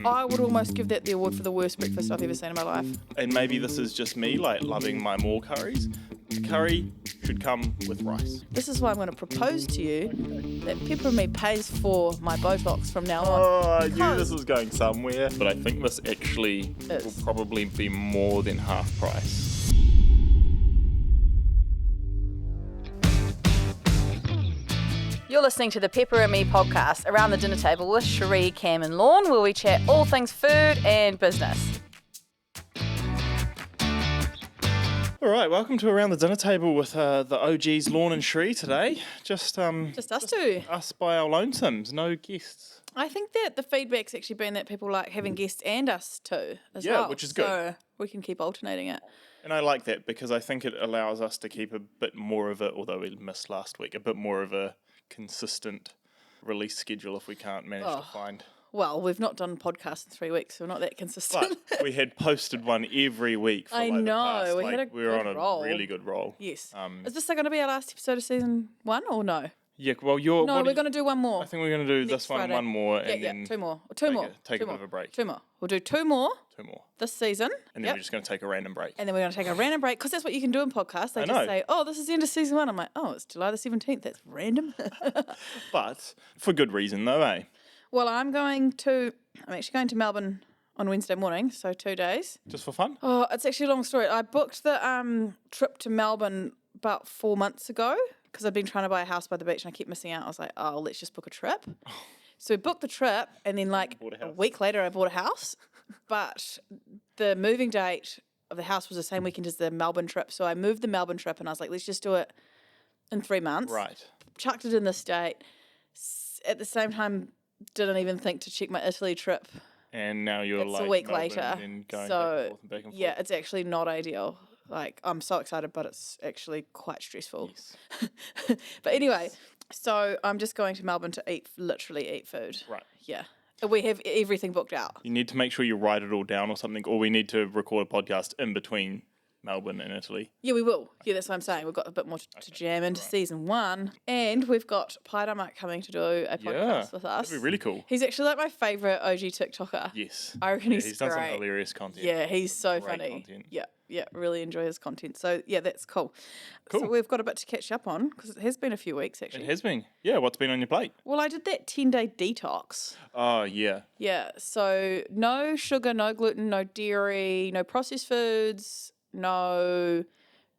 I would almost give that the award for the worst breakfast I've ever seen in my life. And maybe this is just me, like, loving my more curries. Curry should come with rice. This is why I'm going to propose to you that Pepper and Me pays for my Botox from now on. Oh, I knew this was going somewhere. But I think this actually will probably be more than half price. You're listening to the Pepper and Me podcast, Around the Dinner Table with Cherie, Cam and Lorne, where we chat all things food and business. All right, welcome to Around the Dinner Table with the OGs Lorne and Cherie today. Just us two. Us by our lonesomes, no guests. I think that the feedback's actually been that people like having guests and us too as well. Yeah, which is good. So we can keep alternating it. And I like that because I think it allows us to keep a bit more of it, although we missed last week, a bit more of a consistent release schedule if we can't manage to find. Well, we've not done podcasts in 3 weeks, so we're not that consistent. But we had posted one every week for I the know, past. we had a we were on good a roll. really good roll. Yes. Is this going to be our last episode of season 1 or no? Yeah, well, No, we're going to do one more. I think we're going to do Next this one, Friday. one more, and Yeah, then two more. take a bit of a break. 2 more. We'll do 2 more Two more. this season. And then we're just going to take a random break. And then we're going to take a random break because that's what you can do in podcasts. They I just know. say, oh, this is the end of season 1. I'm like, oh, it's July the 17th. That's random. But for good reason, though, eh? Well, I'm actually going to Melbourne on Wednesday morning, so 2 days. Just for fun? Oh, it's actually a long story. I booked the trip to Melbourne about 4 months ago because I've been trying to buy a house by the beach and I kept missing out. I was like, oh, let's just book a trip. So we booked the trip and then like a week later I bought a house. But the moving date of the house was the same weekend as the Melbourne trip. So I moved the Melbourne trip and I was like, let's just do it in 3 months. Right. Chucked it in this date. At the same time, didn't even think to check my Italy trip. And now you're It's like a week Melbourne later. and then going So, back and forth and back and forth. yeah, it's actually not ideal. Like, I'm so excited, but it's actually quite stressful. Yes. But anyway, so I'm just going to Melbourne to literally eat food. Right. Yeah. We have everything booked out. You need to make sure you write it all down or something, or we need to record a podcast in between Melbourne and Italy. Yeah, we will. Yeah, that's what I'm saying. We've got a bit more to jam into season 1. And we've got Pairama coming to do a podcast with us. That'd be really cool. He's actually like my favourite OG TikToker. Yes. I reckon he's done some great. hilarious content. Yeah, he's so Great funny. content. Yeah, really enjoy his content. So, yeah, that's cool. Cool. So we've got a bit to catch up on because it has been a few weeks, actually. It has been. Yeah, what's been on your plate? Well, I did that 10-day detox. Oh, yeah. Yeah, so no sugar, no gluten, no dairy, no processed foods, no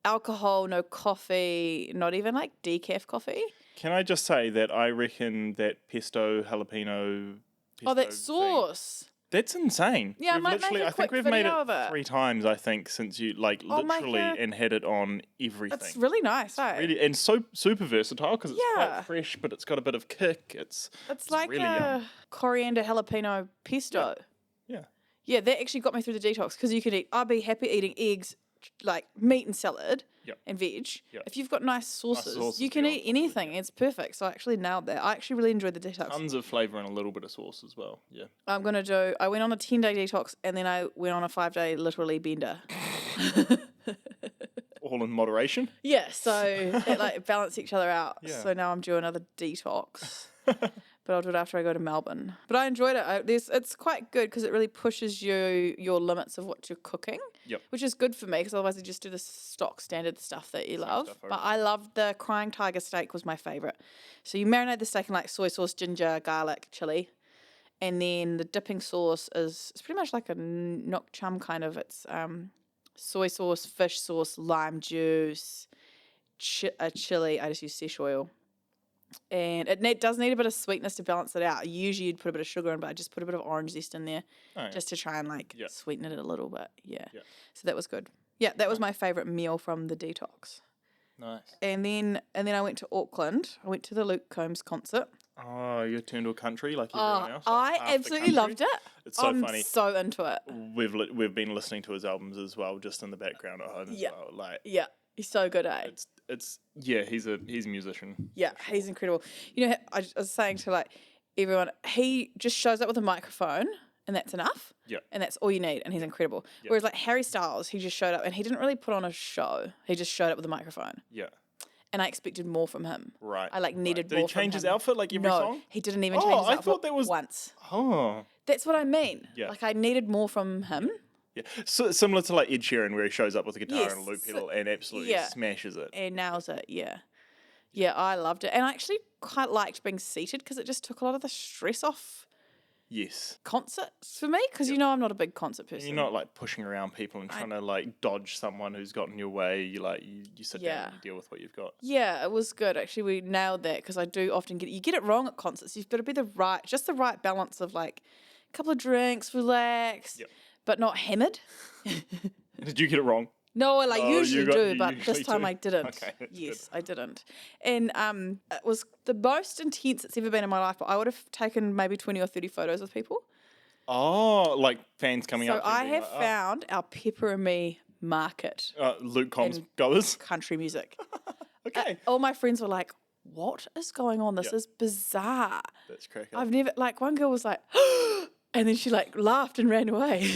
alcohol, no coffee, not even like decaf coffee. Can I just say that I reckon that pesto jalapeno That thing, sauce. that's insane. Yeah, I We've might make literally, a I think quick we've made video it of it. 3 times, I think, since you literally and had it on everything. It's really nice, eh? Really, and so super versatile because it's Yeah. quite fresh, but it's got a bit of kick. It's like really a yum. coriander jalapeno pesto. Yeah. Yeah, that actually got me through the detox because you could eat. I'd be happy eating eggs, like meat and salad and veg. Yep. If you've got nice sauces, sauces, you can yeah, eat anything. It's perfect. So I actually nailed that. I actually really enjoyed the detox. Tons of flavour and a little bit of sauce as well. Yeah. I went on a 10-day detox and then I went on a 5-day literally bender. All in moderation. Yeah, so it like balanced each other out. Yeah. So now I'm doing another detox. But I'll do it after I go to Melbourne. But I enjoyed it. It's quite good because it really pushes your limits of what you're cooking, which is good for me because otherwise I just do the stock standard stuff that you love. But I loved the Crying Tiger steak was my favourite. So you marinate the steak in like soy sauce, ginger, garlic, chili. And then the dipping sauce it's pretty much like a nok chum kind of. It's soy sauce, fish sauce, lime juice, chili. I just use fish oil. And it does need a bit of sweetness to balance it out. Usually you'd put a bit of sugar in, but I just put a bit of orange zest in there just to try and sweeten it a little bit. Yeah. So that was good. Yeah, that was my favourite meal from the detox. Nice. And then I went to Auckland. I went to the Luke Combs concert. Oh, you turned to a country like everyone else. I absolutely loved it. It's so I'm funny. so into it. We've been listening to his albums as well, just in the background at home as well. Yeah. He's so good, eh? He's a musician. Yeah, he's incredible. You know, I was saying to everyone, he just shows up with a microphone and that's enough. Yeah. And that's all you need, and he's incredible. Yep. Whereas Harry Styles, he just showed up and he didn't really put on a show. He just showed up with a microphone. Yeah. And I expected more from him. Right. I needed Did more he change from his him. outfit every song? He didn't even change his outfit thought that was once. Oh. That's what I mean. Yeah. Like, I needed more from him. Yeah, so similar to like Ed Sheeran, where he shows up with a guitar and a loop Yes. pedal and absolutely smashes it. And nails it, yeah. Yeah, I loved it. And I actually quite liked being seated because it just took a lot of the stress off Yes. concerts for me, because you know I'm not a big concert person. You're not like pushing around people and trying to like dodge someone who's gotten in your way. You like you sit down and you deal with what you've got. Yeah, it was good. Actually, we nailed that because I do often you get it wrong at concerts. You've got to be just the right balance of like a couple of drinks, relax, but not hammered. Did you get it wrong? No, I usually do, but usually this time do. I didn't. Okay, that's yes, good. I didn't. And it was the most intense it's ever been in my life, but I would have taken maybe 20 or 30 photos with people. Oh, like fans coming up. So I have found our Pepper and Me market. Luke Combs goers. Country music. Okay. All my friends were like, what is going on? This is bizarre. That's crazy. I've never, like, one girl was like, and then she like laughed and ran away.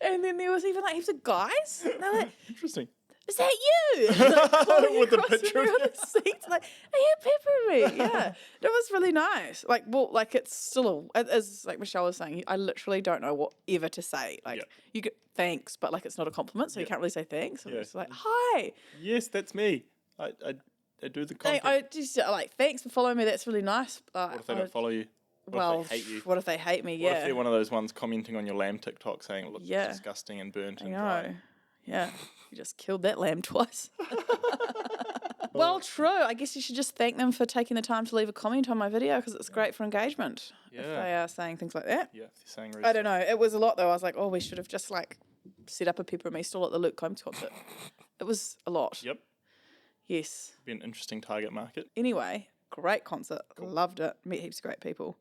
And then there was even like heaps of guys. And they're like, interesting. Is that you? Like, with the picture of the seats, like, are you Pepper Me? Yeah, it was really nice. Like, well, like it's still it is like Michelle was saying. I literally don't know whatever to say. Like, you get thanks, but like it's not a compliment, so you can't really say thanks. So it's like, hi. Yes, that's me. I do the content. I just like thanks for following me. That's really nice. What if they don't follow you? What if they hate you? What if they hate me? What if they're one of those ones commenting on your lamb TikTok saying it looks Yeah. disgusting and burnt and I dry? know. Yeah. You just killed that lamb twice. Well, true. I guess you should just thank them for taking the time to leave a comment on my video because it's great for engagement. Yeah. If they are saying things like that. Yeah, if they're saying I don't know. It was a lot though. I was like, oh, we should have just like set up a Pepper Me stall at the Luke Combs concert. It was a lot. Yep. Yes. Be an interesting target market. Anyway, great concert. Cool. Loved it. Met heaps of great people.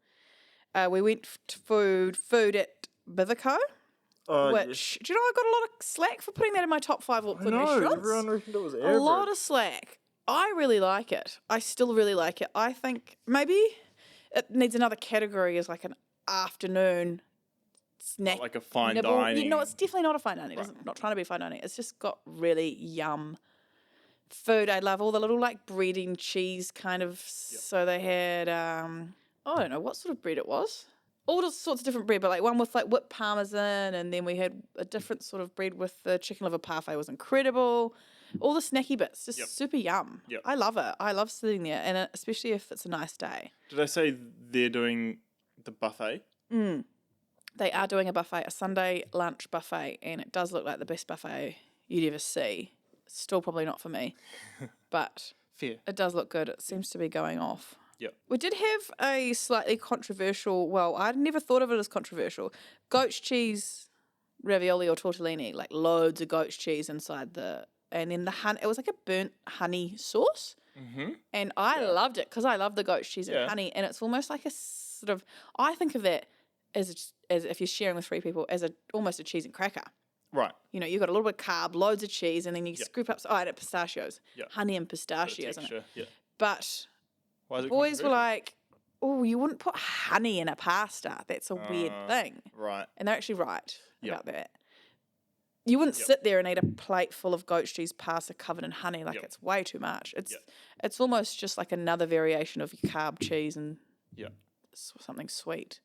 We went to food at Bivico. Which, do you know, I got a lot of slack for putting that in my top 5 Auckland restaurants. Everyone reckoned it was average. A lot of slack. I really like it. I still really like it. I think maybe it needs another category as like an afternoon snack. Not like a fine nibble. dining. No, it's definitely not a fine dining. It's not trying to be fine dining. It's just got really yum food. I love all the little like bread and cheese kind of. Yep. So they had, I don't know what sort of bread it was. All sorts of different bread, but like one with like whipped parmesan, and then we had a different sort of bread with the chicken liver parfait was incredible. All the snacky bits, just super yum. Yep. I love it. I love sitting there, and especially if it's a nice day. Did I say they're doing the buffet? They are doing a buffet, a Sunday lunch buffet, and it does look like the best buffet you'd ever see. Still probably not for me, but fair. It does look good. It seems to be going off. Yep. We did have a slightly controversial, well, I'd never thought of it as controversial, goat's cheese ravioli or tortellini, like loads of goat's cheese inside and then it was like a burnt honey sauce. Mm-hmm. And I loved it because I love the goat's cheese and honey, and it's almost like a sort of, I think of that as if you're sharing with 3 people, as almost a cheese and cracker. Right. You know, you've got a little bit of carb, loads of cheese, and then you scoop up, and pistachios, honey and pistachios in it. Yeah. But why is it boys were like, oh, you wouldn't put honey in a pasta. That's a weird thing. Right. And they're actually right about that. You wouldn't sit there and eat a plate full of goat's cheese pasta covered in honey. Like, it's way too much. It's almost just like another variation of your carb cheese and something sweet.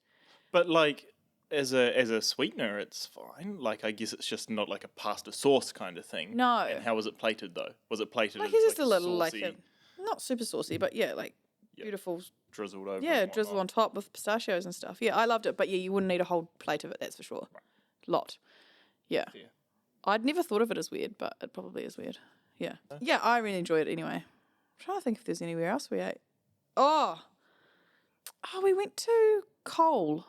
But, like, as a sweetener, it's fine. Like, I guess it's just not like a pasta sauce kind of thing. No. And how was it plated, though? Was it plated Like, as it's just like a little, saucy, like, not super saucy, but like beautiful. Drizzled over. Yeah, drizzle on top with pistachios and stuff. Yeah, I loved it. But, you wouldn't eat a whole plate of it, that's for sure. Right. Lot. Yeah. I'd never thought of it as weird, but it probably is weird. Yeah. Yeah, I really enjoyed it anyway. I'm trying to think if there's anywhere else we ate. Oh, we went to Cole.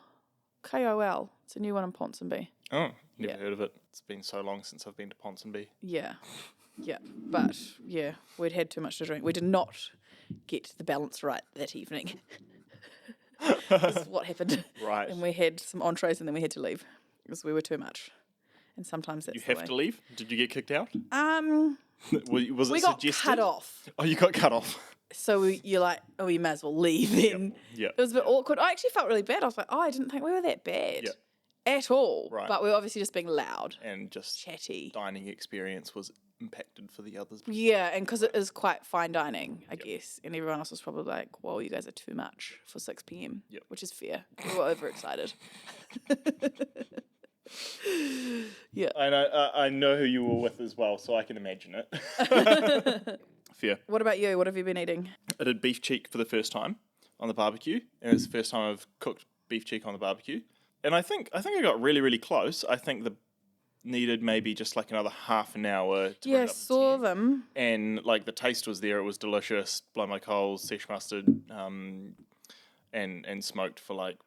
K-O-L. It's a new one in Ponsonby. Oh, never heard of it. It's been so long since I've been to Ponsonby. Yeah. Yeah. But, we'd had too much to drink. We did not get the balance right that evening. This is what happened. Right. And we had some entrees and then we had to leave because we were too much. And sometimes that's You have to leave? Did you get kicked out? Was it we got suggested? cut off. Oh, you got cut off. So you're like, oh, you may as well leave then. Yep. It was a bit awkward. I actually felt really bad. I was like, oh, I didn't think we were that bad at all. Right. But we were obviously just being loud. And just chatty. Dining experience was impacted for the others. Yeah, and because it is quite fine dining, I guess. And everyone else was probably like, whoa, you guys are too much for 6 p.m. Yep. Which is fair. We were overexcited. Yeah. I know who you were with as well, so I can imagine it. Fair. What about you? What have you been eating? I did beef cheek for the first time on the barbecue, and it's the first time I've cooked beef cheek on the barbecue. And I think I got really, really close. I think needed maybe just like another half an hour to bring it up to saw 10. them. And like the taste was there. It was delicious. Blow my coals, sesh mustard, and smoked for like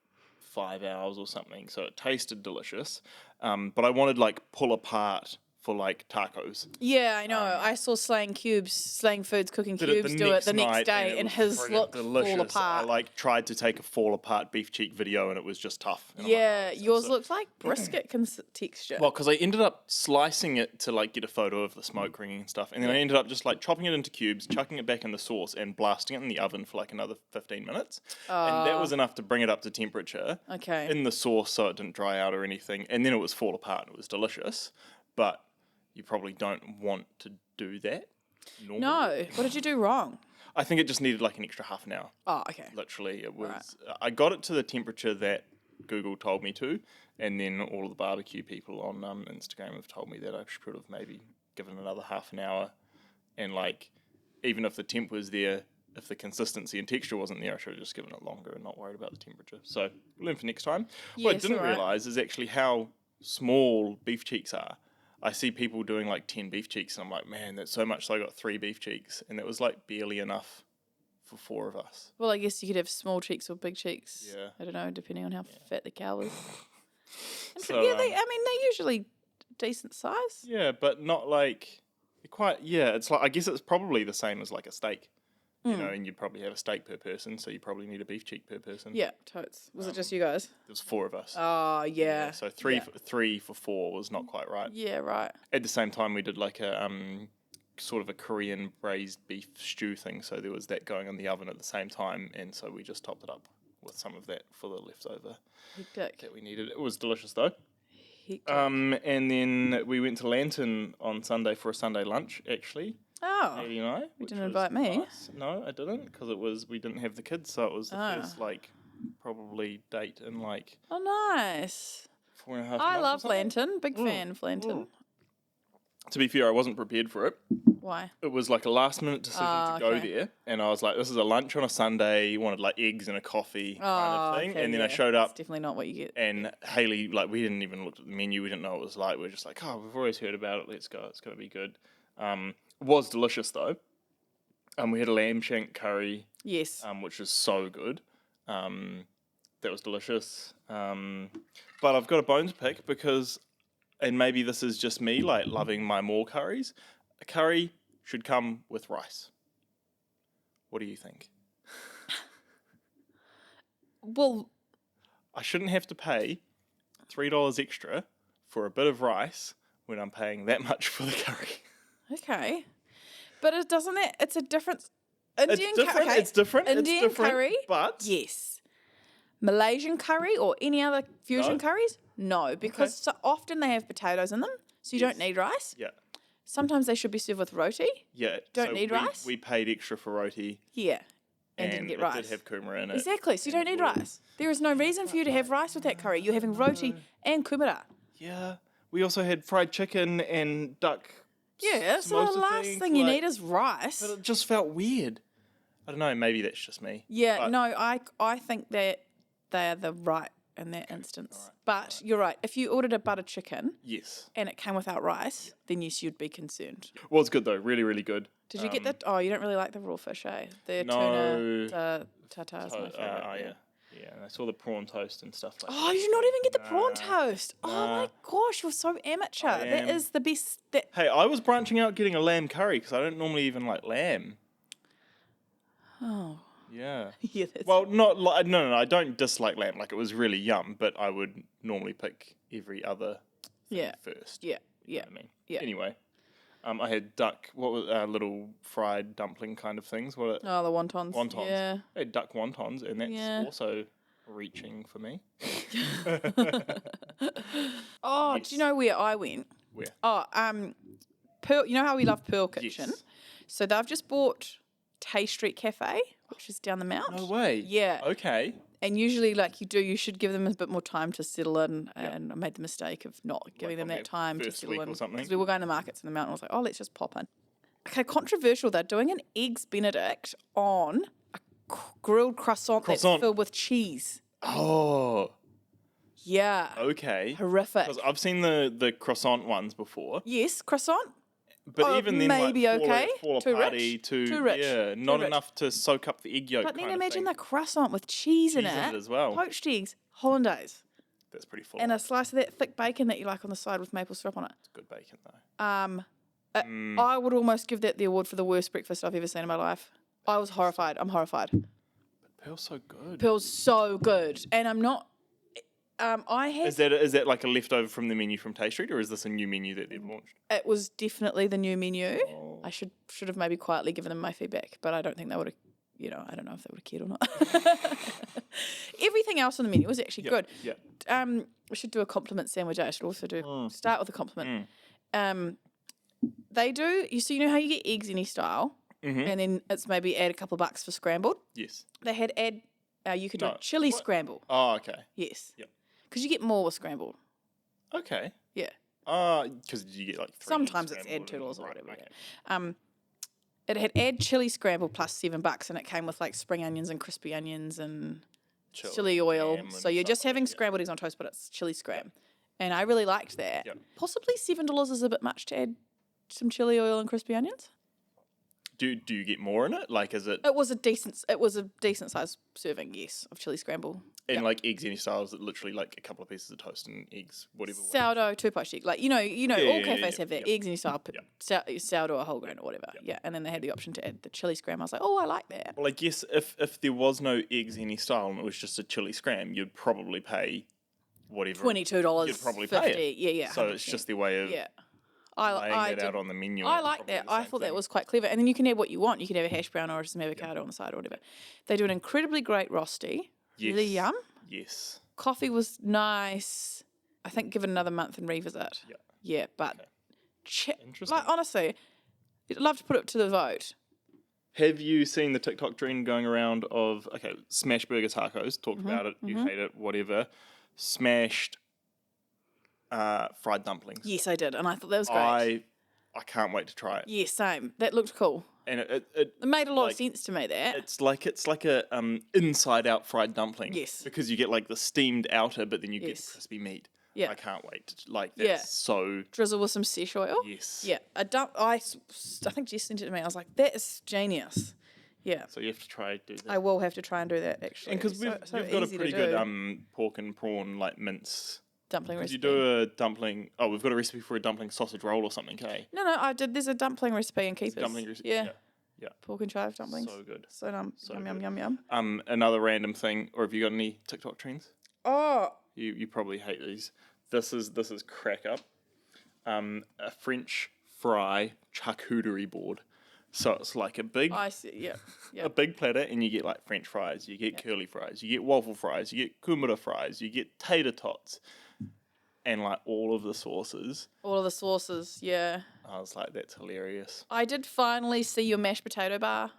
5 hours or something. So it tasted delicious. But I wanted like pull apart for like tacos. Yeah, I know. I saw Slaying Foods cooking cubes do it the next day, and his looked fall apart. I like tried to take a fall apart beef cheek video, and it was just tough. And yeah, yours looked like brisket texture. Well, because I ended up slicing it to like get a photo of the smoke ringing and stuff, and then I ended up just like chopping it into cubes, chucking it back in the sauce, and blasting it in the oven for like another 15 minutes. And that was enough to bring it up to temperature in the sauce, so it didn't dry out or anything. And then it was fall apart. And it was delicious, but you probably don't want to do that normally. No. What did you do wrong? I think it just needed like an extra half an hour. Oh, okay. Literally, it was. Right. I got it to the temperature that Google told me to, and then all of the barbecue people on Instagram have told me that I should have maybe given another half an hour. And like, even if the temp was there, if the consistency and texture wasn't there, I should have just given it longer and not worried about the temperature. So, learn for next time. What I didn't realise is actually how small beef cheeks are. I see people doing like 10 beef cheeks, and I'm like, man, that's so much. So I got 3 beef cheeks, and that was like barely enough for 4 of us. Well, I guess you could have small cheeks or big cheeks. Yeah. I don't know, depending on how fat the cow is. So, yeah, they're usually decent size. Yeah, but not like quite. Yeah, it's like I guess it's probably the same as like a steak. You know, and you'd probably have a steak per person, so you probably need a beef cheek per person. Yeah, totes. Was it just you guys? There was 4 of us. Oh, yeah. So 3 for 4 was not quite right. Yeah, right. At the same time, we did like a sort of a Korean braised beef stew thing, so there was that going in the oven at the same time, and so we just topped it up with some of that for the leftover that we needed. It was delicious though. And then we went to Lantern on Sunday for a Sunday lunch, actually. Oh, Katie and I, you didn't invite me. Nice. No, I didn't, because we didn't have the kids, so it was the first like probably date in like. Oh, nice. 4.5 months. I love Lantern. Big fan of Lantern. To be fair, I wasn't prepared for it. Why? It was like a last minute decision to go there, and I was like, "This is a lunch on a Sunday." You wanted like eggs and a coffee kind of thing, and then I showed up. It's definitely not what you get. And Haley, like, we didn't even look at the menu. We didn't know what it was like. We were just like, "Oh, we've always heard about it. Let's go. It's going to be good." It was delicious though. We had a lamb shank curry. Yes. Which is so good. That was delicious. But I've got a bone to pick because, and maybe this is just me, like loving my more curries. A curry should come with rice. What do you think? Well, I shouldn't have to pay $3 extra for a bit of rice when I'm paying that much for the curry. Okay. But it's a different Indian curry. It's different. Indian curry, but yes. Malaysian curry or any other fusion curries? No, because so often they have potatoes in them, so you don't need rice. Yeah. Sometimes they should be served with roti. Yeah. Don't need rice. We paid extra for roti. Yeah. And didn't get rice. It did have kumara in it. Exactly, so you don't need rice. There is no reason for you to have rice with that curry. You're having roti and kumara. Yeah. We also had fried chicken and duck. Yeah, so the last thing you need is rice. But it just felt weird. I don't know, maybe that's just me. Yeah, no, I think that they are the right in that instance. But you're right, if you ordered a butter chicken and it came without rice, then yes, you'd be concerned. Well, it's good though, really, really good. Did you get that? Oh, you don't really like the raw fish, eh? The tuna tartare is my favourite. Yeah, and I saw the prawn toast and stuff like that. Oh, you did not even get the prawn toast. Oh my gosh, you're so amateur. That is the best. Hey, I was branching out getting a lamb curry because I don't normally even like lamb. Oh. Yeah. Yeah. That's well, not like no, I don't dislike lamb. Like it was really yum, but I would normally pick every other thing first. Yeah. You know what I mean? Yeah. Anyway, I had duck. What was little fried dumpling kind of things? What? The wontons. Wontons. Yeah. I had duck wontons, and that's also reaching for me. Oh, yes. Do you know where I went? Where? Oh, Pearl. You know how we love Pearl Kitchen? Yes. So they've just bought Tay Street Cafe, which is down the mount. No way. Yeah. Okay. And usually, like you should give them a bit more time to settle in. And I made the mistake of not giving them that time to settle in. Because we were going to markets in the mountain. I was like, oh, let's just pop in. Okay, controversial. They're doing an Eggs Benedict on a grilled croissant that's filled with cheese. Oh. Yeah. Okay. Horrific. Because I've seen the croissant ones before. Yes, croissant. But even then, maybe like, okay. fall Too aparty, rich. Too rich. Yeah, not enough to soak up the egg yolk. But then kind of imagine thing. the croissant with cheese in it as well. Poached eggs, hollandaise. That's pretty full. And a slice of that thick bacon that you like on the side with maple syrup on it. It's good bacon though. I would almost give that the award for the worst breakfast I've ever seen in my life. I was horrified. I'm horrified. But Pearl's so good. Pearl's so good. And I'm not... Is that like a leftover from the menu from Tay Street, or is this a new menu that they've launched? It was definitely the new menu. Oh. I should have maybe quietly given them my feedback, but I don't think they would have, I don't know if they would have cared or not. Everything else on the menu was actually good. Yeah. We should do a compliment sandwich. I should also start with a compliment. They do, you know how you get eggs any style, and then it's maybe add a couple of bucks for scrambled? Yes. They had you could do chili scramble. Oh, okay. Yes. Yep. Because you get more with scrambled. Okay. Yeah. Because you get like 3 sometimes it's add $2 or whatever. Okay. It had add chili scramble plus $7, and it came with like spring onions and crispy onions and chili oil. So you're just having scrambled eggs on toast, but it's chili scram. And I really liked that. Yep. Possibly $7 is a bit much to add some chili oil and crispy onions. Do you get more in it? Like, is it? It was a decent sized serving, yes, of chili scramble. And like eggs any style, is it literally like a couple of pieces of toast and eggs, whatever? Sourdough, 2 poached egg. Like, all cafes have that. Eggs any style, sourdough or whole grain or whatever. Yeah, and then they had the option to add the chili scram. I was like, oh, I like that. Well, I guess if there was no eggs any style and it was just a chili scram, you'd probably pay whatever. $22. You'd probably pay it. Yeah. So 100%. It's just their way of laying it out on the menu. I like that. I thought that was quite clever. And then you can add what you want. You can have a hash brown or some avocado on the side or whatever. They do an incredibly great rosti. Yes. Really yum. Yes. Coffee was nice. I think give it another month and revisit. Yeah. Yeah, but interesting. like honestly, I'd love to put it to the vote. Have you seen the TikTok trend going around of smash burger tacos? Talked about it. You hate it. Whatever. Smashed fried dumplings. Yes, I did, and I thought that was great. I can't wait to try it. Yeah, same. That looked cool. And it made a lot of sense to me. That it's like a inside out fried dumpling. Yes, because you get like the steamed outer, but then you get crispy meat. Yeah, I can't wait. That's so drizzle with some sesh oil. Yes. Yeah, I think Jess sent it to me. I was like, that is genius. Yeah. So you have to try do that. I will have to try and do that actually. And because we've got a pretty good pork and prawn mince dumpling recipe. You do a dumpling. Oh, we've got a recipe for a dumpling sausage roll or something, okay? No, I did. There's a dumpling recipe in Keepers. Dumpling recipe. Yeah. Pork and chive dumplings. So good. So yum. Another random thing, or have you got any TikTok trends? Oh. You probably hate these. This is crack up. A French fry charcuterie board. So it's like a big, a big platter, and you get like French fries, you get curly fries, you get waffle fries, you get kumara fries, you get tater tots, and like all of the sauces. All of the sauces, yeah. I was like, that's hilarious. I did finally see your mashed potato bar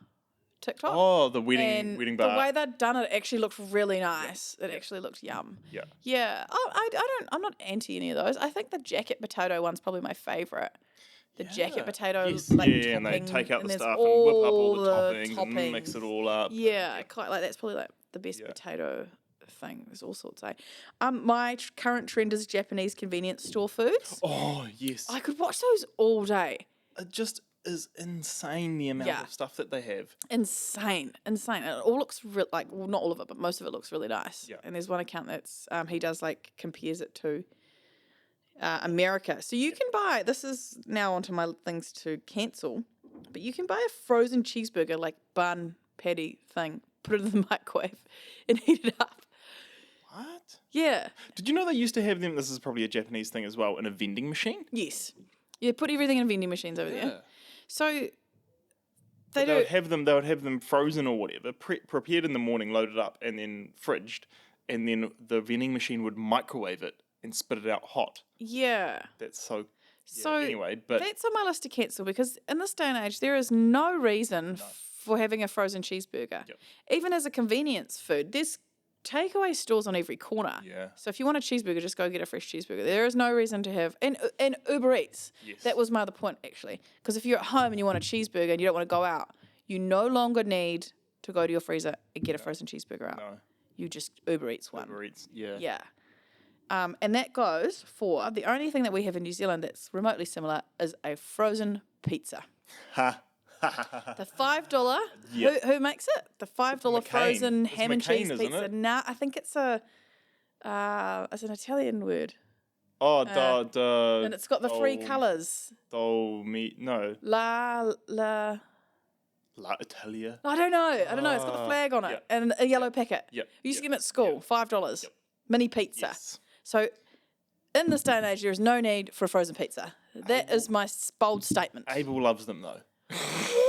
TikTok. Oh, the wedding bar. The way they'd done it actually looked really nice. It actually looked yum. Yeah. Yeah. I'm not anti any of those. I think the jacket potato one's probably my favourite. The jacket potato, topping, and they take out the stuff and all whip up all the toppings and mix it all up. Yeah, I quite like that's probably like the best potato thing. There's all sorts. My current trend is Japanese convenience store foods. Oh yes, I could watch those all day. It just is insane the amount of stuff that they have. Insane. And it all looks not all of it, but most of it looks really nice. Yeah. And there's one account that's he does compares it to America. So you can buy, this is now onto my things to cancel, but you can buy a frozen cheeseburger, like bun, patty thing, put it in the microwave and heat it up. What? Yeah. Did you know they used to have them, this is probably a Japanese thing as well, in a vending machine? Yes. Yeah, put everything in vending machines over there. So they would have them frozen or whatever, prepared in the morning, loaded up, and then fridged, and then the vending machine would microwave it and spit it out hot. Yeah. That's so So anyway, but that's on my list to cancel because in this day and age, there is no reason for having a frozen cheeseburger. Yep. Even as a convenience food, there's takeaway stores on every corner. Yeah. So if you want a cheeseburger, just go get a fresh cheeseburger. There is no reason to have and Uber Eats. Yes. That was my other point actually, because if you're at home and you want a cheeseburger and you don't want to go out, you no longer need to go to your freezer and get a frozen cheeseburger out. No. You just Uber Eats one. Uber Eats, yeah. Yeah. And that goes for the only thing that we have in New Zealand that's remotely similar is a frozen pizza. Ha. The $5, Yep. who makes it? The $5 McCain. frozen It's ham and McCain, cheese isn't pizza. it? Nah, I think it's it's an Italian word. Oh, And it's got the three colours. No. La. La Italia. I don't know. It's got the flag on it Yep. and a yellow packet. Yep. You used to Yep. get them at school, $5. Yep. Mini pizza. Yes. So in this day and age, there is no need for a frozen pizza. That is my bold statement. Abel loves them though.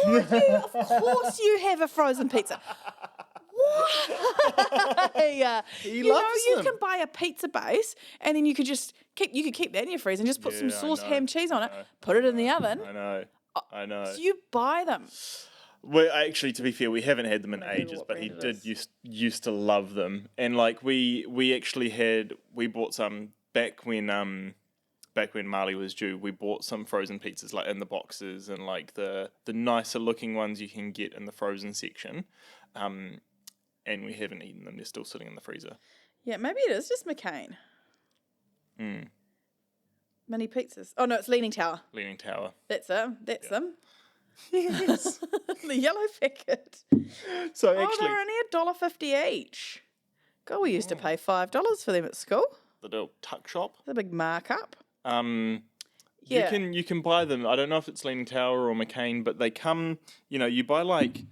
Of course you have a frozen pizza. Why? He you loves you them. can buy a pizza base and then you could just keep that in your freezer and just put some Yeah, I sauce, know, ham, cheese on it, I know, put it in the oven. I know. So you buy them. Well, actually, to be fair, we haven't had them in I'm gonna Google ages, what but he brand it did used to love them. And like we actually bought some back when Marley was due. We bought some frozen pizzas like in the boxes and like the nicer looking ones you can get in the frozen section. And we haven't eaten them. They're still sitting in the freezer. Yeah, maybe it is just McCain. Mini pizzas. Oh no, it's Leaning Tower. Leaning Tower. That's them. That's them. Yes. The yellow packet. So Oh, actually, they're only $1.50 each. God, we used to pay $5 for them at school. the little tuck shop. It's a big markup. Yeah. Yeah. You can buy them. I don't know if it's Leaning Tower or McCain, but they come. You buy like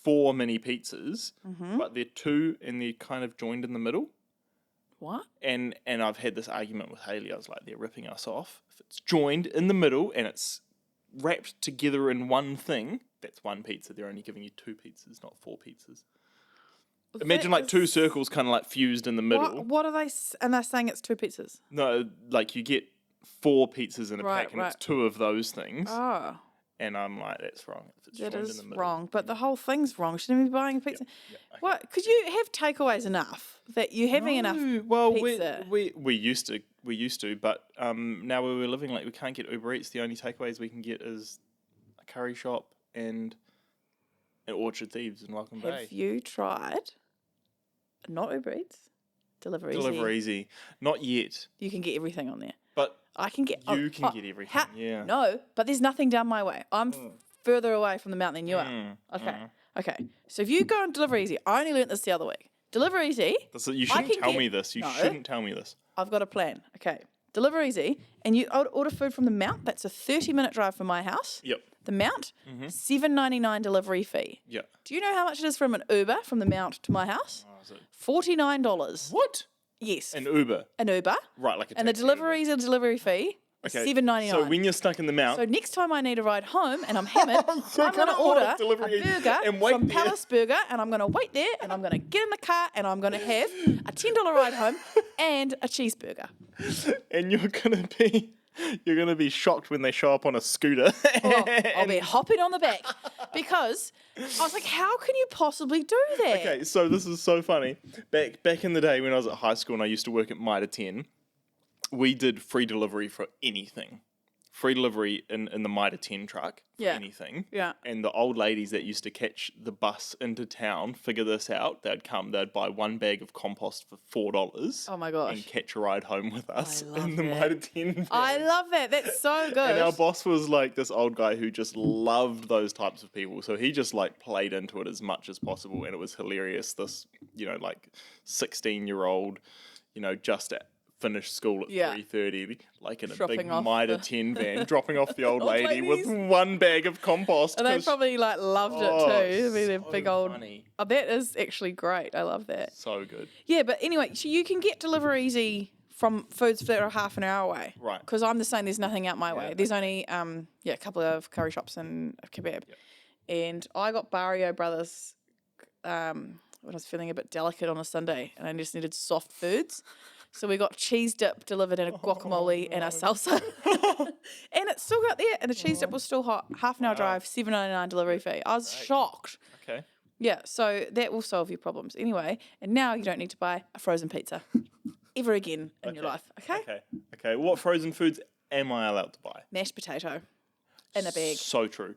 4 mini pizzas, but they're 2 and they're kind of joined in the middle. What? And I've had this argument with Hayley. I was like, they're ripping us off. If it's joined in the middle and it's wrapped together in one thing, that's one pizza. They're only giving you 2 pizzas, not 4 pizzas. Imagine like 2 circles kind of like fused in the middle. What are they? And they're saying it's 2 pizzas. No, like you get 4 pizzas in a Right, pack and right. it's 2 of those things. Oh, And I'm like, that's wrong. If it's that joined in is the middle. wrong. But the whole thing's wrong. Shouldn't we be buying a pizza? Yeah, okay. What? Could you have takeaways enough that you're having enough Well, pizza? we used to, but now where we're living, like we can't get Uber Eats. The only takeaways we can get is a curry shop and an Orchard Thieves in Welcome Bay. Have you tried? Not Uber Eats. Deliver Easy. Deliver Easy. Not yet, You can get everything on there. but I can get. you can get everything. Yeah. No, but there's nothing down my way. I'm further away from the mountain than you are. Okay. So if you go on Deliver Easy, I only learnt this the other week. Deliver Easy. You shouldn't can tell get- me this. You No. shouldn't tell me this. I've got a plan. Okay. Deliver Easy, and you order food from the Mount. That's a 30-minute drive from my house. Yep. The Mount, $7.99 delivery fee. Yeah. Do you know how much it is from an Uber from the Mount to my house? Oh, is it? $49. What? Yes. An Uber. An Uber. Right, like a And the taxi Uber. delivery fee is Okay. $7.99. So when you're stuck in the Mount, So next time I need a ride home and I'm hammered, So I'm going to can I order order a delivery burger and wait from there? Palace Burger, and I'm going to wait there, and I'm going to get in the car, and I'm going to have a $10 ride home and a cheeseburger. and you're gonna be shocked when they show up on a scooter. Oh, I'll be hopping on the back because I was like, how can you possibly do that? Okay, so this is so funny. Back in the day when I was at high school and I used to work at Mitre 10, we did free delivery for anything. Free delivery in the Mitre 10 truck for Yeah. anything. Yeah. And the old ladies that used to catch the bus into town figure this out. They'd buy 1 bag of compost for $4. Oh my gosh. And catch a ride home with us I love in the that. Mitre 10 van. I love that. That's so good. And our boss was like this old guy who just loved those types of people. So he just like played into it as much as possible. And it was hilarious. This, like 16-year-old, just finished school at Yeah. 3:30, like in a Dropping big off Mitre the- 10 van, dropping off the old Old lady ladies. with 1 bag of compost. And they 'cause- probably loved it Oh, too. I mean, they're so big old. funny. Oh, that is actually great. I love that. So good. Yeah, but anyway, so you can get Deliver Easy from foods that are half an hour away. Right. Because I'm the same. There's nothing out my way. Yeah, There's only a couple of curry shops and a kebab. And I got Barrio Brothers when I was feeling a bit delicate on a Sunday, and I just needed soft foods. So we got cheese dip delivered in a guacamole and a salsa. And it's still got there. And the cheese dip was still hot. Half an hour drive, $7.99 delivery fee. I was shocked. Okay. Yeah, so that will solve your problems anyway. And now you don't need to buy a frozen pizza ever again in your life. Okay? Okay. What frozen foods am I allowed to buy? Mashed potato in a bag. So true.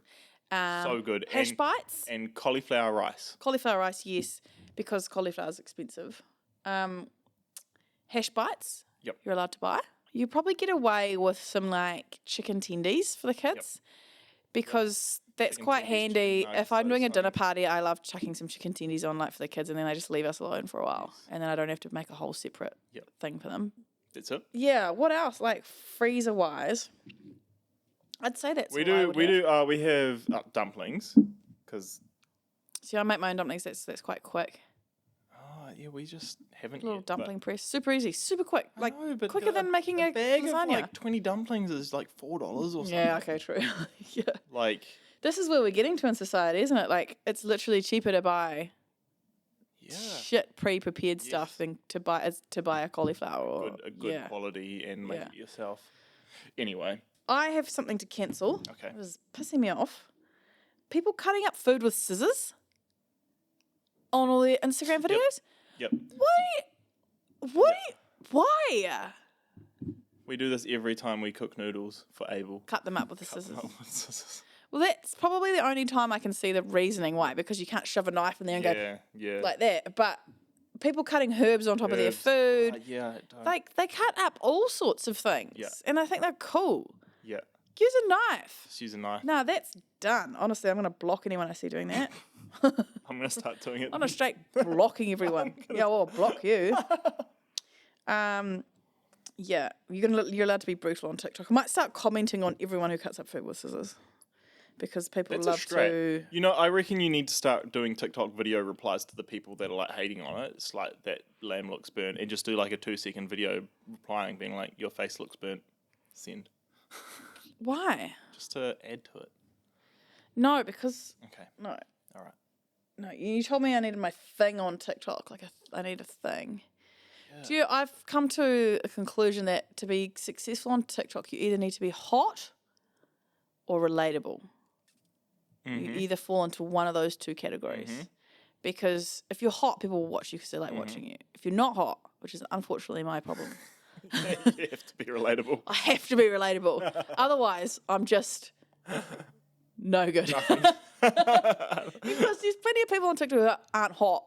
So good. Hash bites. And cauliflower rice. Cauliflower rice, yes, because cauliflower is expensive. Hash bites, you're allowed to buy. You probably get away with some like chicken tendies for the kids because that's Chicken quite tendies, handy. chicken nuggets, If I'm doing a those dinner things. party, I love chucking some chicken tendies on like for the kids and then they just leave us alone for a while. And then I don't have to make a whole separate thing for them. That's it. Yeah, what else? Like freezer wise, I'd say that's We all do. We have dumplings because. See, I make my own dumplings. That's quite quick. Yeah, we just haven't Little yet, dumpling press, super easy, super quick, like but quicker than making a bag lasagna. of like 20 dumplings is like $4 or something. Yeah, okay, true. Yeah. Like, This is where we're getting to in society, isn't it? Like, it's literally cheaper to buy shit pre-prepared stuff than to buy a cauliflower or a good quality and make it yourself. Anyway, I have something to cancel. Okay. It was pissing me off. People cutting up food with scissors on all their Instagram videos. Yep. Why? We do this every time we cook noodles for Abel. Cut them up with the scissors. Scissors. Well, that's probably the only time I can see the reasoning why, because you can't shove a knife in there and go like that. But people cutting herbs on top of their food, I don't. like they cut up all sorts of things, and I think they're cool. Yeah. Use a knife. Just use a knife. No, that's done. Honestly, I'm going to block anyone I see doing that. I'm going to start doing it. I'm going to straight blocking everyone. Yeah, well, block you. Yeah, you're allowed to be brutal on TikTok. I might start commenting on everyone who cuts up food with scissors because people love to. You know, I reckon you need to start doing TikTok video replies to the people that are like hating on it. It's like that lamb looks burnt, and just do like a 2-second video replying, being like, "Your face looks burnt." Send. Why? Just to add to it. No, because no. All right. No, you told me I needed my thing on TikTok. Like I need a thing. Yeah. I've come to a conclusion that to be successful on TikTok, you either need to be hot or relatable. Mm-hmm. You either fall into one of those two categories. Mm-hmm. Because if you're hot, people will watch you because they like watching you. If you're not hot, which is unfortunately my problem. You have to be relatable. I have to be relatable. Otherwise, I'm just no good. Because there's plenty of people on TikTok who aren't hot,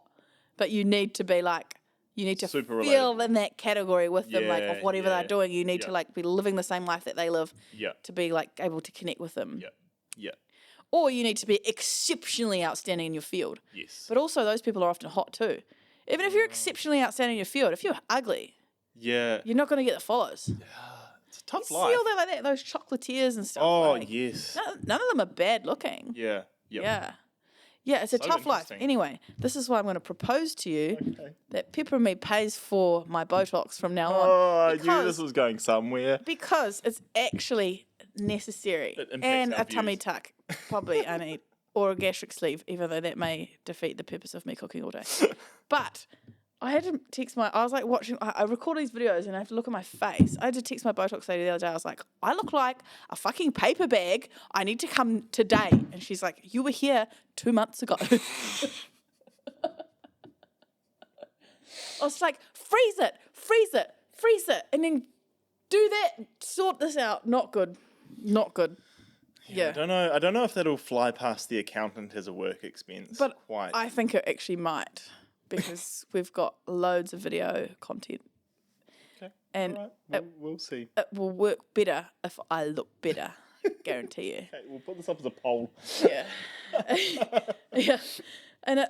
but you need to be like, you need to super feel relatable in that category with them, like of whatever they're doing. You need to like be living the same life that they live to be like able to connect with them. Yeah. Or you need to be exceptionally outstanding in your field. Yes. But also those people are often hot too. Even if you're exceptionally outstanding in your field, if you're ugly, you're not going to get the follows. It's a tough You life. see all that like that, those chocolatiers and stuff. Oh, like, yes. None of them are bad looking. Yeah. Yep. Yeah, it's a So tough life. interesting. Anyway, this is why I'm going to propose to you that Pepper and Me pays for my Botox from now on. Oh, I knew this was going somewhere. Because it's actually necessary. It impacts And our a tummy views. tuck, probably I need. Or a gastric sleeve, even though that may defeat the purpose of me cooking all day. But I had to text I was like watching, I record these videos and I have to look at my face. I had to text my Botox lady the other day. I was like, I look like a fucking paper bag. I need to come today. And she's like, you were here 2 months ago. I was like, freeze it. And then do that, sort this out. Not good. Yeah. I don't know if that'll fly past the accountant as a work expense. But quite. I think it actually might. Because we've got loads of video content. Okay. And all right. We'll see. it will work better if I look better. Guarantee you. Okay, we'll put this up as a poll. Yeah. Yeah. And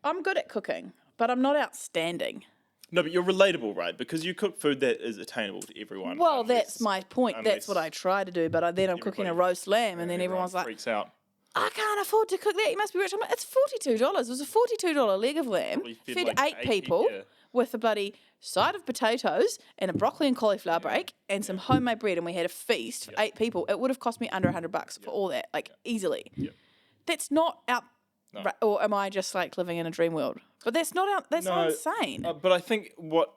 I'm good at cooking, but I'm not outstanding. No, but you're relatable, right? Because you cook food that is attainable to everyone. Well, that's my point. That's what I try to do. But then I'm cooking a roast lamb, and then everyone's like, freaks out. I can't afford to cook that. You must be rich. I'm like, it's $42. It was a $42 leg of lamb. Fed like 8 people with a bloody side of potatoes and a broccoli and cauliflower break and some homemade bread, and we had a feast for 8 people. It would have cost me under $100 for all that, easily. Yep. That's not out. No. Or am I just living in a dream world? But that's not out. That's not insane. But I think what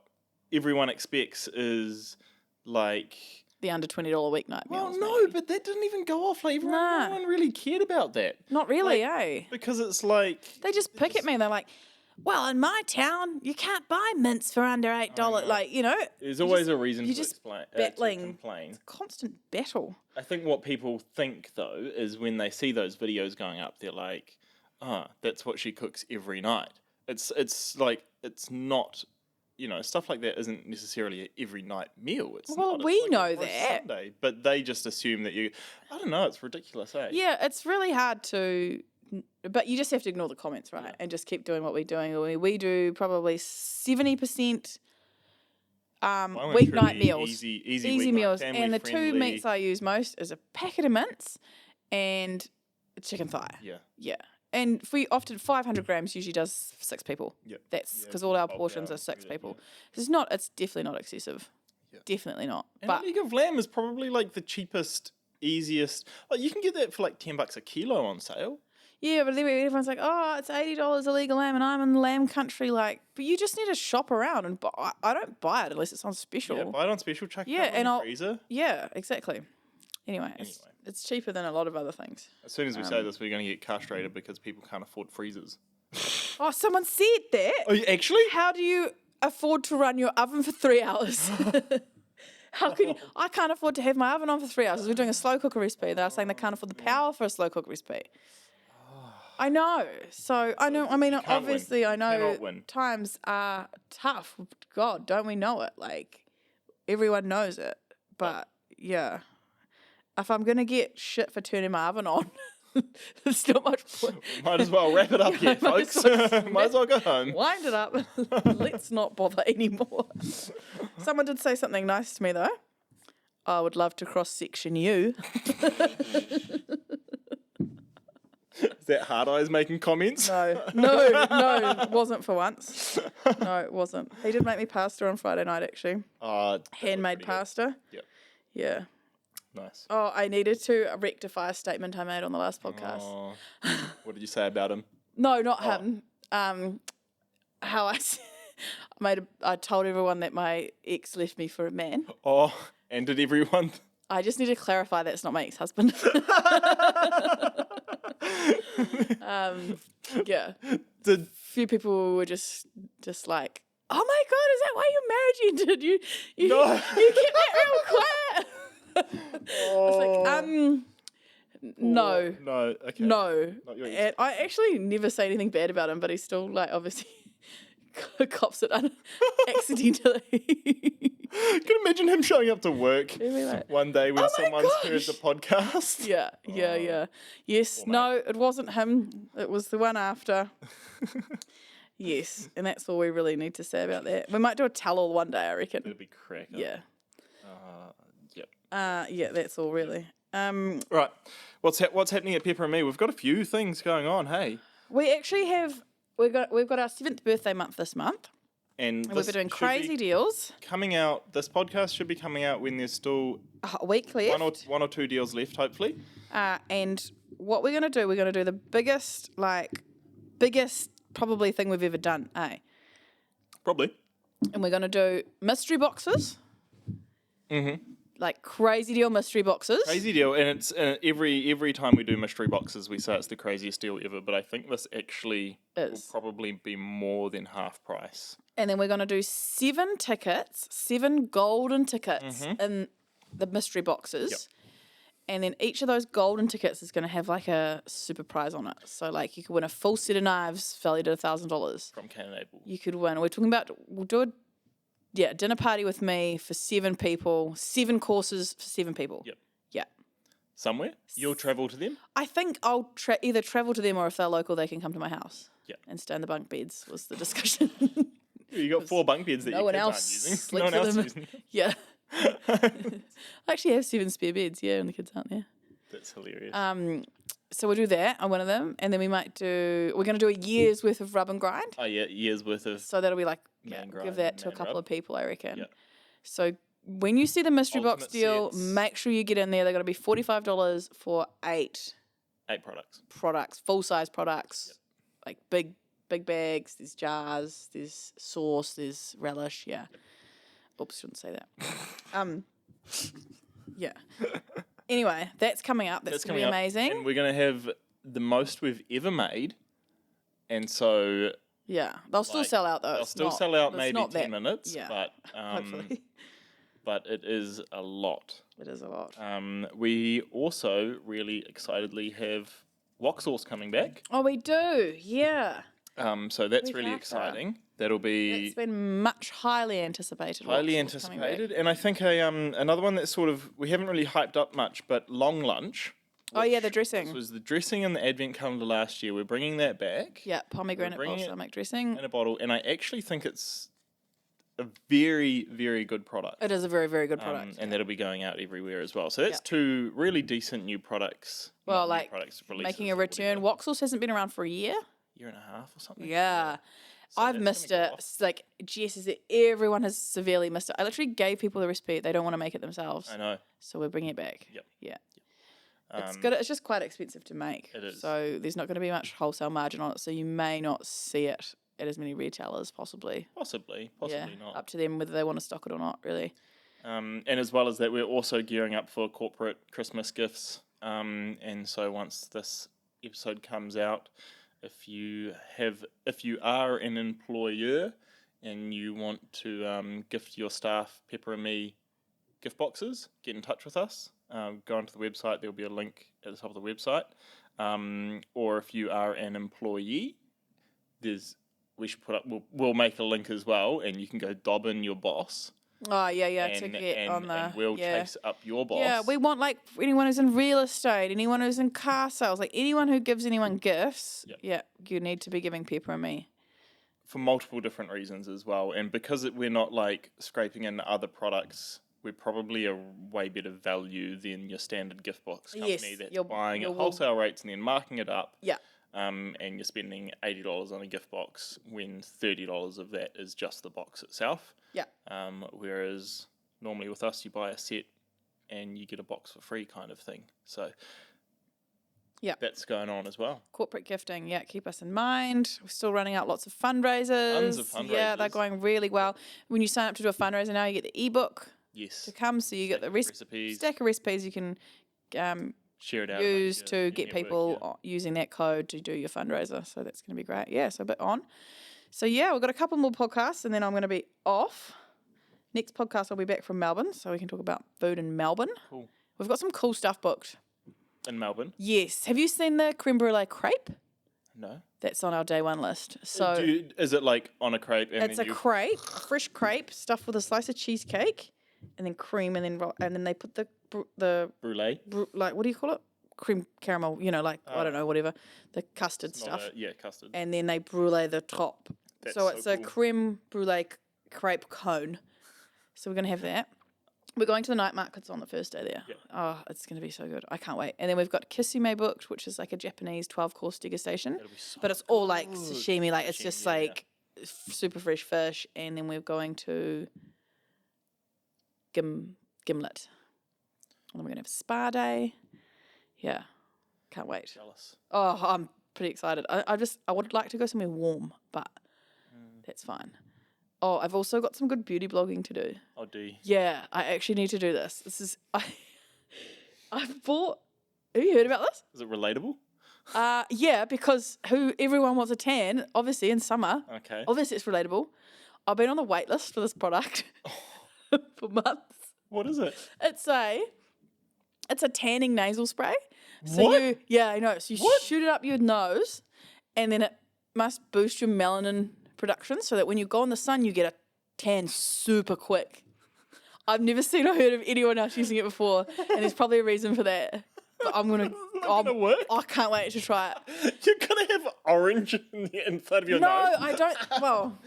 everyone expects is like... The under $20 weeknight meals. Well, no, maybe. but that didn't even go off. Like, no Nah. one really cared about that. Not really, Like, because it's like... They just pick at me. They're like, well, in my town, you can't buy mints for under $8. Like, There's always a reason to battling. complain. It's a constant battle. I think what people think, though, is when they see those videos going up, they're like, that's what she cooks every night. It's like, it's not... stuff like that isn't necessarily an every night meal. We know that. Sunday, but they just assume that I don't know, it's ridiculous, eh? Yeah, it's really hard to, but you just have to ignore the comments, right? Yeah. And just keep doing what we're doing. We do probably 70% weeknight meals. Easy meals. And the two meats I use most is a packet of mints and chicken thigh. Yeah. Yeah. And often 500 grams usually does 6 people. Yep. That's because all our portions are 6 people. Yeah. It's definitely not excessive. Yeah. Definitely not. And but a leg of lamb is probably like the cheapest, easiest. Like you can get that for like $10 a kilo on sale. Yeah, but then everyone's like, oh, it's $80 a leg of lamb and I'm in lamb country. Like, but you just need to shop around and buy. I don't buy it unless it's on special. Yeah, buy it on special, chuck it in the freezer. Yeah, exactly. Anyway. It's cheaper than a lot of other things. As soon as we say this, we're going to get castrated because people can't afford freezers. Oh, someone said that. Oh, actually? How do you afford to run your oven for 3 hours? How can you? I can't afford to have my oven on for 3 hours. We're doing a slow cooker recipe. They're saying they can't afford the power for a slow cooker recipe. I know. So I know. I mean, obviously, I know times are tough. God, don't we know it? like everyone knows it. But yeah. If I'm going to get shit for turning my oven on, there's not much point. Might as well wrap it up here, folks. Might as well go home. Wind it up. Let's not bother anymore. Someone did say something nice to me, though. I would love to cross-section you. Is that Hard Eyes making comments? No, it wasn't for once. No, it wasn't. He did make me pasta on Friday night, actually. Handmade pasta. Yep. Yeah. Nice. Oh, I needed to rectify a statement I made on the last podcast. Oh. What did you say about him? No, not him. How I told everyone that my ex left me for a man. Oh, and did everyone? I just need to clarify that's not my ex-husband. Yeah. A few people were just like, oh my God, is that why you're married? You No. You kept that real quiet. I was like, no. No, okay. No. And I actually never say anything bad about him, but he's still like obviously cops it accidentally. Can you imagine him showing up to work one day when someone's heard the podcast? Yeah. Yes, no, it wasn't him. It was the one after. Yes, and that's all we really need to say about that. We might do a tell-all one day, I reckon. It'd be crack. Yeah. Yep. Yeah, that's all really. Right. What's happening at Pepper and Me? We've got a few things going on, hey? We actually we've got our 7th birthday month this month. And we've been doing crazy deals. Coming out, this podcast should be coming out when there's still a week left. One or two deals left, hopefully. And what we're going to do the biggest probably thing we've ever done, eh? Probably. And we're going to do mystery boxes. Mm-hmm. Like crazy deal mystery boxes. Crazy deal, and it's every time we do mystery boxes, we say it's the craziest deal ever. But I think this actually will probably be more than half price. And then we're going to do 7 tickets, 7 golden tickets in the mystery boxes. Yep. And then each of those golden tickets is going to have like a super prize on it. So like you could win a full set of knives valued at $1,000 from Canonable. You could win. We'll do a dinner party with me for 7 people, 7 courses for 7 people. Yep. Yeah. Somewhere? You'll travel to them? I think I'll either travel to them or if they're local, they can come to my house. Yep. And stay in the bunk beds was the discussion. You got 4 bunk beds that no your one kids else aren't using. No one else using them. Yeah. I actually have 7 spare beds, and the kids aren't there. That's hilarious. So we'll do that on one of them, and then we're going to do a year's worth of rub and grind. Oh yeah, year's worth of. So that'll be like, give that to a couple of people, I reckon. Yep. So when you see the mystery box deal, sets. make sure you get in there. They're going to be $45 for 8 products, full-size products, like big bags. There's jars, there's sauce, there's relish, yeah. Oops, shouldn't say that. Yeah. Anyway, that's coming up. That's going to be amazing. And we're going to have the most we've ever made. And so... Yeah. They'll still sell out, though. They'll still sell out maybe 10 minutes. Yeah. But, hopefully. But it is a lot. It is a lot. We also really excitedly have wok sauce coming back. Oh, we do. Yeah. So that's really exciting. That'll be... It's been much highly anticipated. Highly anticipated. And I think another one that's sort of... We haven't really hyped up much, but Long Lunch. Oh, yeah, the dressing. This was the dressing in the Advent calendar last year. We're bringing that back. Yeah, pomegranate balsamic dressing. In a bottle. And I actually think it's a very, very good product. It is a very, very good product. And that'll be going out everywhere as well. So that's two really decent new products. Well, like making a return. Wok sauce hasn't been around for a year and a half or something. Yeah. So I've missed it. It's like, Jess is it. Everyone has severely missed it. I literally gave people the recipe. They don't want to make it themselves. I know. So we're bringing it back. Yep. Yeah. It's good. It's just quite expensive to make. It is. So there's not going to be much wholesale margin on it. So you may not see it at as many retailers, possibly. Possibly not. Up to them whether they want to stock it or not, really. And as well as that, we're also gearing up for corporate Christmas gifts. And so once this episode comes out, if you are an employer and you want to gift your staff Pepper and Me gift boxes, get in touch with us. Go onto the website. There'll be a link at the top of the website. Or if you are an employee, we'll make a link as well, and you can go dob in your boss. Oh, yeah, to get on the... And we'll chase up your boss. Yeah, we want, like, anyone who's in real estate, anyone who's in car sales, like, anyone who gives anyone gifts, you need to be giving Pepper and Me. For multiple different reasons as well. And because we're not, like, scraping in other products, we're probably a way better value than your standard gift box company that's buying at wholesale rates and then marking it up. Yeah. And you're spending $80 on a gift box when $30 of that is just the box itself. Yeah. Whereas normally with us, you buy a set and you get a box for free kind of thing. So that's going on as well. Corporate gifting, keep us in mind. We're still running out lots of fundraisers. Tons of fundraisers. Yeah, they're going really well. When you sign up to do a fundraiser now, you get the ebook to come. So you get the recipes. Stack of recipes you can share it out, use to get people using that code to do your fundraiser. So that's going to be great. Yeah, so a bit on. So we've got a couple more podcasts and then I'm going to be off. Next podcast I'll be back from Melbourne so we can talk about food in Melbourne. Cool. We've got some cool stuff booked. In Melbourne? Yes. Have you seen the creme brulee crepe? No. That's on our day one list. So is it like on a crepe? And it's a crepe, a fresh crepe stuffed with a slice of cheesecake and then cream and then they put the brulee? Like, what do you call it? Cream caramel, I don't know, whatever. The custard stuff. Custard. And then they brulee the top. So it's a creme brulee crepe cone. So we're going to have that. We're going to the night markets on the first day there. Yep. Oh, it's going to be so good. I can't wait. And then we've got Kisume booked, which is like a Japanese 12-course degustation. But it's all like sashimi. Like it's just like super fresh fish. And then we're going to Gimlet. And then we're going to have spa day. Yeah. Can't wait. Jealous. Oh, I'm pretty excited. I would like to go somewhere warm, but that's fine. Oh, I've also got some good beauty blogging to do. Oh, do you? Yeah, I actually need to do this. I've bought... Have you heard about this? Is it relatable? Yeah, because everyone wants a tan, obviously, in summer. Okay. Obviously, it's relatable. I've been on the wait list for this product for months. What is it? It's a tanning nasal spray. So what? I know. So you shoot it up your nose, and then it must boost your melanin production so that when you go in the sun, you get a tan super quick. I've never seen or heard of anyone else using it before, and there's probably a reason for that. But I'm gonna work. I can't wait to try it. You're gonna have orange in the inside of your nose. No, I don't. Well,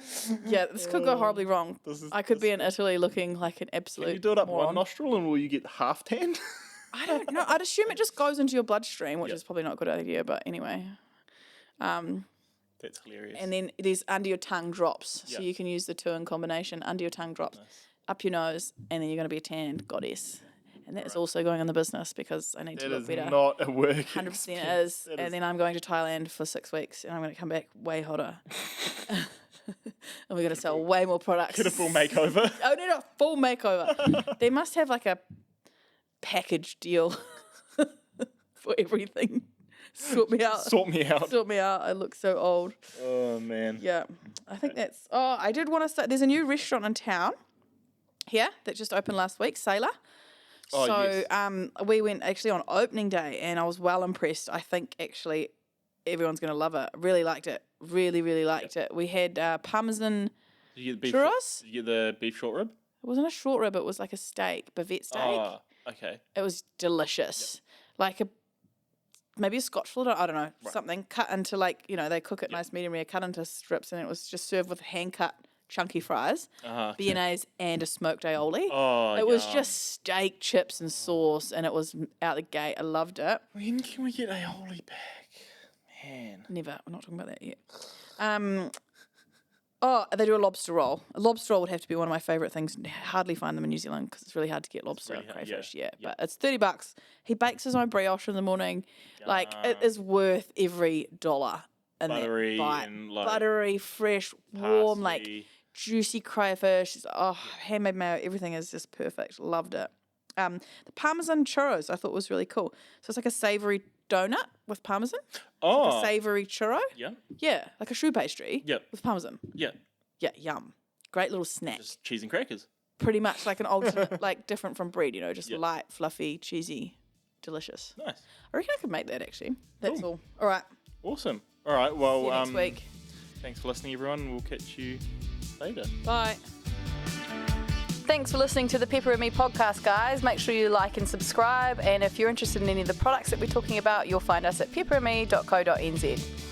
this could go horribly wrong. I could be in Italy looking like an absolute. Can you do it up moron. one nostril and will you get half tan? I don't know. I'd assume it just goes into your bloodstream, which is probably not a good idea. But anyway, that's hilarious. And then there's under your tongue drops, so you can use the two in combination. Under your tongue drops, up your nose, and then you're going to be a tanned goddess. And that is also going on the business because I need to look better. That is not a work 100% is. And then I'm going to Thailand for 6 weeks, and I'm going to come back way hotter. And we're going to sell way more products. Get a full makeover. Oh, no, a full makeover. They must have like a package deal for everything. Sort me out. Sort me out. Sort me out. I look so old. Oh, man. Yeah. I think that's... Oh, I did want to start... There's a new restaurant in town here that just opened last week, Sailor. Oh, so yes. We went actually on opening day and I was well impressed. I think actually everyone's going to love it. Really liked it. Really, really liked it. We had Parmesan Did you get the beef churros. Did you get the beef short rib? It wasn't a short rib. It was like a steak, bavette steak. Oh, okay. It was delicious. Like maybe a Scotch fillet, I don't know, something cut into like, they cook it nice medium rare, cut into strips, and it was just served with hand-cut chunky fries, béarnaise, and a smoked aioli. Oh, it was just steak, chips, and sauce, and it was out the gate. I loved it. When can we get aioli back? Man. Never. We're not talking about that yet. They do a lobster roll. A lobster roll would have to be one of my favourite things. Hardly find them in New Zealand because it's really hard to get lobster and crayfish. But it's $30. He bakes his own brioche in the morning. Yum. Like, it is worth every dollar. In Buttery that bite. and like buttery, fresh, warm, parsley. like juicy crayfish. Handmade mayo. Everything is just perfect. Loved it. The Parmesan churros I thought was really cool. So it's like a savoury donut with Parmesan. Oh. Like a savoury churro. Yeah. Yeah, like a choux pastry. Yep. With Parmesan. Yeah. Yeah, yum. Great little snack. Just cheese and crackers. Pretty much like an alternate, like different from bread, just light, fluffy, cheesy, delicious. Nice. I reckon I could make that actually. That's Cool. all. All right. Awesome. All right. Well, See you next week. Thanks for listening, everyone. We'll catch you later. Bye. Thanks for listening to the Pepper and Me podcast, guys. Make sure you like and subscribe. And if you're interested in any of the products that we're talking about, you'll find us at pepperandme.co.nz.